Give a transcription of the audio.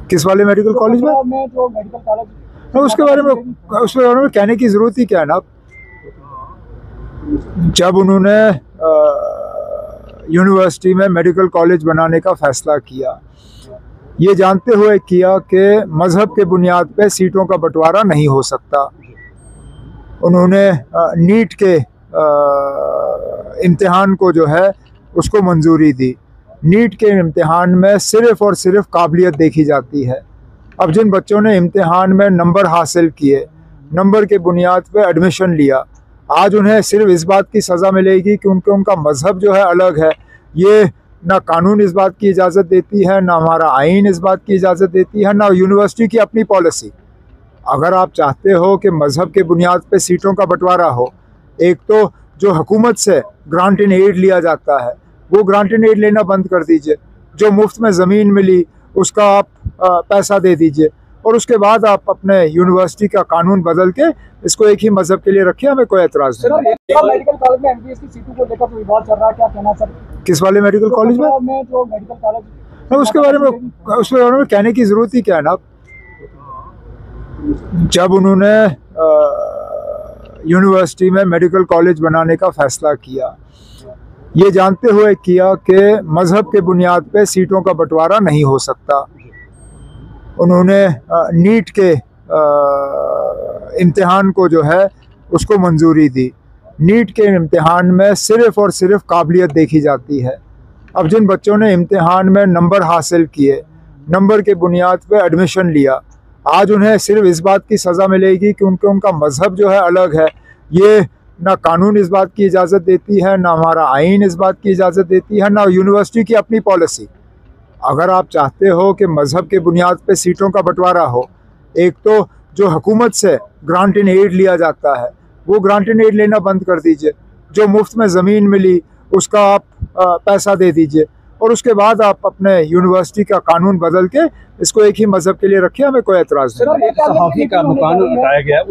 किस वाले medical college में? जो मेडिकल कॉलेज उसके बारे में कहने की जरूरत ही क्या है ना। जब उन्होंने यूनिवर्सिटी में मेडिकल कॉलेज बनाने का फैसला किया, ये जानते हुए किया कि मज़हब के बुनियाद पे सीटों का बंटवारा नहीं हो सकता। उन्होंने नीट के इम्तिहान को जो है उसको मंजूरी दी। नीट के इम्तिहान में सिर्फ़ और सिर्फ काबिलियत देखी जाती है। अब जिन बच्चों ने इम्तिहान में नंबर हासिल किए, नंबर के बुनियाद पे एडमिशन लिया, आज उन्हें सिर्फ इस बात की सज़ा मिलेगी कि उनका मज़हब जो है अलग है। ये ना कानून इस बात की इजाज़त देती है, ना हमारा आइन इस बात की इजाज़त देती है, ना यूनिवर्सिटी की अपनी पॉलिसी। अगर आप चाहते हो कि मज़हब के बुनियाद पे सीटों का बंटवारा हो, एक तो जो हुकूमत से ग्रांट इन एड लिया जाता है वो ग्रांट इन एड लेना बंद कर दीजिए। जो मुफ्त में ज़मीन मिली उसका आप पैसा दे दीजिए, और उसके बाद आप अपने यूनिवर्सिटी का कानून बदल के इसको एक ही मज़हब के लिए रखिए। हमें कोई एतराज़ नहीं। मेडिकल कॉलेज में एमबीबीएस की सीटों को लेकर विवाद चल रहा है, क्या कहना सर? किस वाले मेडिकल कॉलेज में? जो मेडिकल कॉलेज उसके बारे में कहने की ज़रूरत ही क्या है ना। जब उन्होंने यूनिवर्सिटी में मेडिकल कॉलेज बनाने का फैसला किया, ये जानते हुए किया कि मज़हब के बुनियाद पे सीटों का बंटवारा नहीं हो सकता। उन्होंने नीट के इम्तिहान को जो है उसको मंजूरी दी। नीट के इम्तिहान में सिर्फ़ और सिर्फ काबिलियत देखी जाती है। अब जिन बच्चों ने इम्तिहान में नंबर हासिल किए, नंबर के बुनियाद पे एडमिशन लिया, आज उन्हें सिर्फ इस बात की सज़ा मिलेगी कि उनका मज़हब जो है अलग है। ये ना कानून इस बात की इजाज़त देती है, ना हमारा आइन इस बात की इजाज़त देती है, ना यूनिवर्सिटी की अपनी पॉलिसी। अगर आप चाहते हो कि मज़हब के बुनियाद पे सीटों का बंटवारा हो, एक तो जो हुकूमत से ग्रांट इन एड लिया जाता है वो ग्रांट इन एड लेना बंद कर दीजिए। जो मुफ्त में ज़मीन मिली उसका आप पैसा दे दीजिए, और उसके बाद आप अपने यूनिवर्सिटी का कानून बदल के इसको एक ही मज़हब के लिए रखिए। हमें कोई एतराज़ नहीं। सहाफ़ी का मकान हटाया गया।